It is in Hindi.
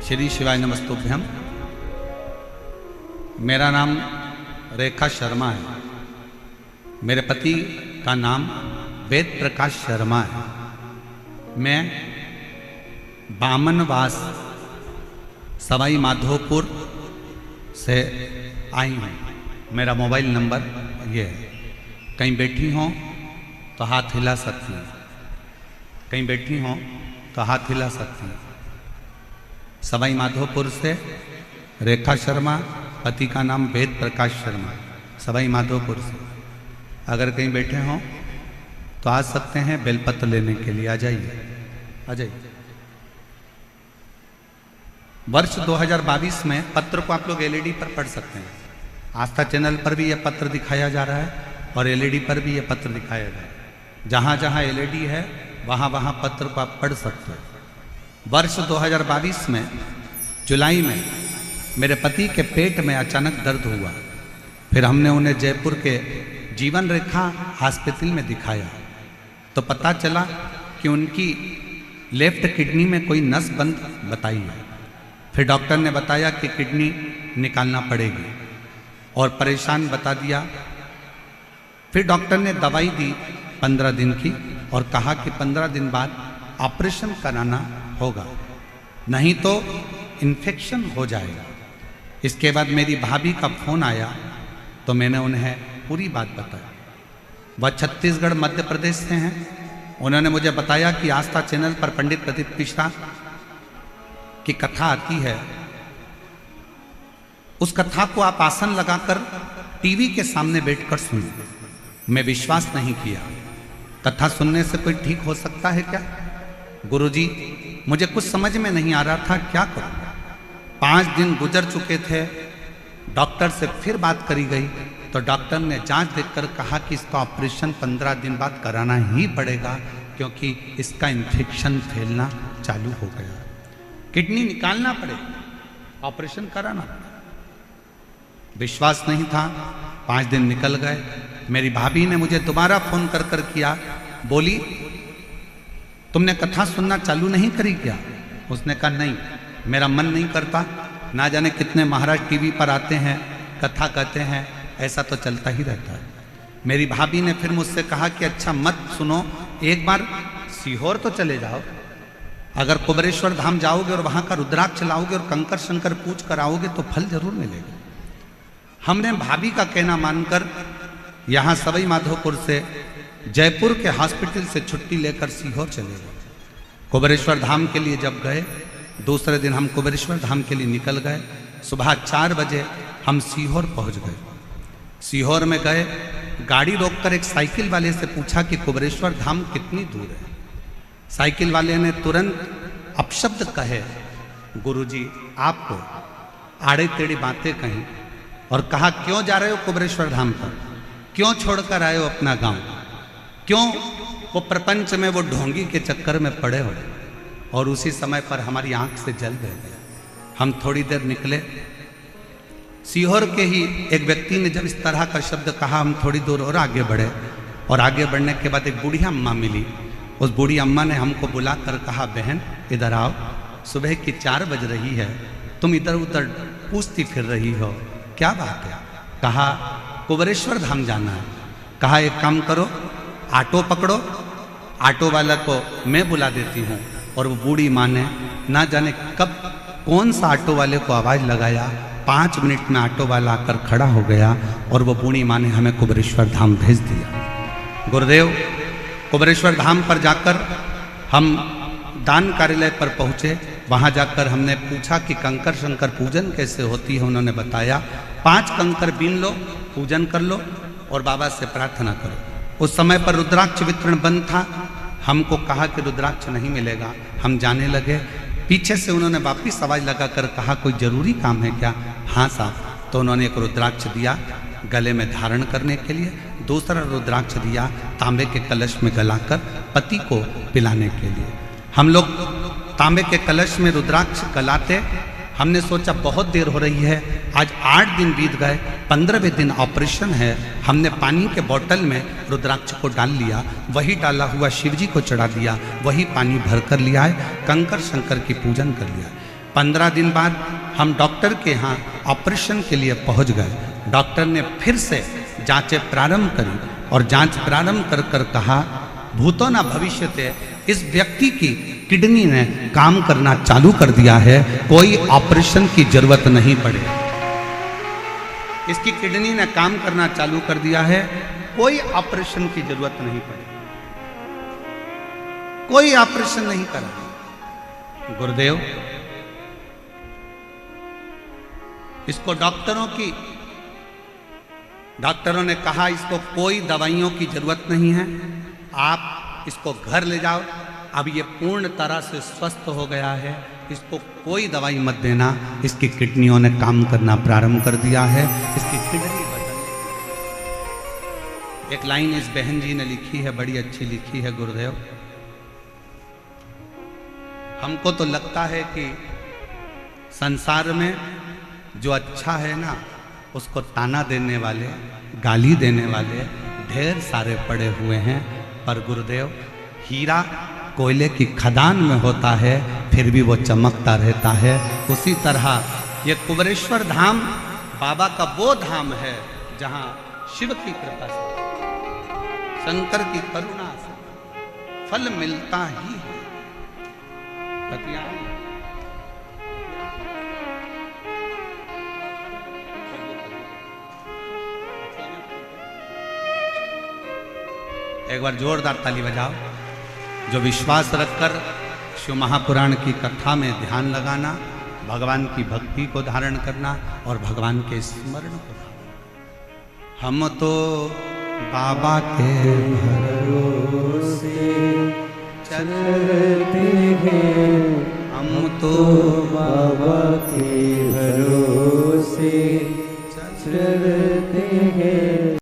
श्री शिवाय नमस्तुभ्यम। मेरा नाम रेखा शर्मा है। मेरे पति का नाम वेद प्रकाश शर्मा है। मैं बामनवास सवाई माधोपुर से आई हूँ। मेरा मोबाइल नंबर ये है। कहीं बैठी हों तो हाथ हिला सकती हैं, कहीं बैठी हों तो हाथ हिला सकती हैं। सवाई माधोपुर से रेखा शर्मा, पति का नाम वेद प्रकाश शर्मा, सवाई माधोपुर से। अगर कहीं बैठे हों तो आ सकते हैं बेलपत्र लेने के लिए। आ जाइए, आ जाइए। वर्ष 2022 में पत्र को आप लोग एलईडी पर पढ़ सकते हैं। आस्था चैनल पर भी यह पत्र दिखाया जा रहा है और एलईडी पर भी यह पत्र दिखाया जा रहा है। जहाँ जहाँ एलईडी है वहाँ वहाँ पत्र को आप पढ़ सकते हैं। वर्ष 2022 में जुलाई में मेरे पति के पेट में अचानक दर्द हुआ। फिर हमने उन्हें जयपुर के जीवन रेखा हॉस्पिटल में दिखाया तो पता चला कि उनकी लेफ्ट किडनी में कोई नस बंद बताई है। फिर डॉक्टर ने बताया कि किडनी निकालना पड़ेगी और परेशान बता दिया। फिर डॉक्टर ने दवाई दी 15 दिन की और कहा कि 15 दिन बाद ऑपरेशन कराना होगा, नहीं तो इन्फेक्शन हो जाएगा। इसके बाद मेरी भाभी का फोन आया तो मैंने उन्हें पूरी बात बताई। वह छत्तीसगढ़ मध्य प्रदेश से हैं। उन्होंने मुझे बताया कि आस्था चैनल पर पंडित प्रदीप मिश्रा की कथा आती है, उस कथा को आप आसन लगाकर टीवी के सामने बैठकर सुनिए। मैं विश्वास नहीं किया। कथा सुनने से कोई ठीक हो सकता है क्या? गुरुजी, मुझे कुछ समझ में नहीं आ रहा था, क्या करूं। 5 दिन गुजर चुके थे। डॉक्टर से फिर बात करी गई तो डॉक्टर ने जांच देखकर कहा कि इसका ऑपरेशन 15 दिन बाद कराना ही पड़ेगा, क्योंकि इसका इन्फेक्शन फैलना चालू हो गया। किडनी निकालना पड़ेगा, ऑपरेशन कराना पड़ेगा। विश्वास नहीं था। 5 दिन निकल गए। मेरी भाभी ने मुझे दोबारा फोन कर कर किया, बोली तुमने कथा सुनना चालू नहीं करी क्या? उसने कहा नहीं, मेरा मन नहीं करता। ना जाने कितने महाराज टीवी पर आते हैं, कथा कहते हैं, ऐसा तो चलता ही रहता है। मेरी भाभी ने फिर मुझसे कहा कि अच्छा मत सुनो, एक बार सीहोर तो चले जाओ। अगर कुबेरेश्वर धाम जाओगे और वहाँ का रुद्राक्ष लाओगे और कंकर शंकर पूछ कर आओगे तो फल जरूर मिलेगा। हमने भाभी का कहना मानकर यहाँ सवाई माधोपुर से जयपुर के हॉस्पिटल से छुट्टी लेकर सीहोर चले गए। कुबेरेश्वर धाम के लिए जब गए, दूसरे दिन हम कुबेरेश्वर धाम के लिए निकल गए। सुबह 4 बजे हम सीहोर पहुंच गए। सीहोर में गए, गाड़ी रोककर एक साइकिल वाले से पूछा कि कुबेरेश्वर धाम कितनी दूर है। साइकिल वाले ने तुरंत अपशब्द कहे, गुरुजी आपको आड़े टेढ़ी बातें कहीं और कहा क्यों जा रहे हो कुबेरेश्वर धाम पर, क्यों छोड़कर आए हो अपना गांव, क्यों वो प्रपंच में वो ढोंगी के चक्कर में पड़े हो। और उसी समय पर हमारी आंख से जल बह गया। हम थोड़ी देर निकले। सीहोर के ही एक व्यक्ति ने जब इस तरह का शब्द कहा, हम थोड़ी दूर और आगे बढ़े और आगे बढ़ने के बाद एक बूढ़ी अम्मा मिली। उस बूढ़ी अम्मा ने हमको बुलाकर कहा, बहन इधर आओ, सुबह की 4 बज रही है, तुम इधर उधर पूछती फिर रही हो, क्या बात है? कहा कुबेरेश्वर धाम जाना है। कहा एक काम करो, ऑटो पकड़ो, ऑटो वाला को मैं बुला देती हूँ। और वो बूढ़ी माँ ने ना जाने कब कौन सा ऑटो वाले को आवाज़ लगाया, 5 मिनट में ऑटो वाला आकर खड़ा हो गया और वो बूढ़ी माँ ने हमें कुबेरेश्वर धाम भेज दिया। गुरुदेव, कुबेरेश्वर धाम पर जाकर हम दान कार्यालय पर पहुँचे। वहाँ जाकर हमने पूछा कि कंकर शंकर पूजन कैसे होती है। उन्होंने बताया 5 कंकर बीन लो, पूजन कर लो और बाबा से प्रार्थना करो। उस समय पर रुद्राक्ष वितरण बंद था। हमको कहा कि रुद्राक्ष नहीं मिलेगा। हम जाने लगे। पीछे से उन्होंने वापिस आवाज़ लगाकर कहा कोई ज़रूरी काम है क्या? हाँ साहब। तो उन्होंने एक रुद्राक्ष दिया गले में धारण करने के लिए, दूसरा रुद्राक्ष दिया तांबे के कलश में गलाकर पति को पिलाने के लिए। हम लोग तांबे के कलश में रुद्राक्ष गलाते। हमने सोचा बहुत देर हो रही है, आज 8 दिन बीत गए, 15वें दिन ऑपरेशन है। हमने पानी के बोतल में रुद्राक्ष को डाल लिया, वही डाला हुआ शिव जी को चढ़ा दिया, वही पानी भर कर लिया है, कंकर शंकर की पूजन कर लिया। 15 दिन बाद हम डॉक्टर के यहाँ ऑपरेशन के लिए पहुँच गए। डॉक्टर ने फिर से जांचें प्रारंभ करी और जांच प्रारंभ कर कर कहा, भूतो न भविष्यते, इस व्यक्ति की किडनी ने काम करना चालू कर दिया है, कोई ऑपरेशन की जरूरत नहीं पड़ेगी। इसकी किडनी ने काम करना चालू कर दिया है, कोई ऑपरेशन की जरूरत नहीं पड़ेगी, कोई ऑपरेशन नहीं करा। गुरुदेव, इसको डॉक्टरों ने कहा इसको कोई दवाइयों की जरूरत नहीं है, आप इसको घर ले जाओ, अब ये पूर्ण तरह से स्वस्थ हो गया है, इसको कोई दवाई मत देना, इसकी किडनियों ने काम करना प्रारंभ कर दिया है, इसकी किडनी बदल। एक लाइन इस बहन जी ने लिखी है, बड़ी अच्छी लिखी है। गुरुदेव, हमको तो लगता है कि संसार में जो अच्छा है ना, उसको ताना देने वाले, गाली देने वाले ढेर सारे पड़े हुए हैं, पर गुरुदेव, हीरा कोयले की खदान में होता है, फिर भी वो चमकता रहता है। उसी तरह ये कुबेरेश्वर धाम बाबा का वो धाम है जहाँ शिव की कृपा से, शंकर की करुणा से फल मिलता ही है। एक बार जोरदार ताली बजाओ। जो विश्वास रखकर शिव महापुराण की कथा में ध्यान लगाना, भगवान की भक्ति को धारण करना और भगवान के स्मरण को धारण। हम तो बाबा के भरोसे चलते हैं, हम तो बाबा के भरोसे चलते हैं।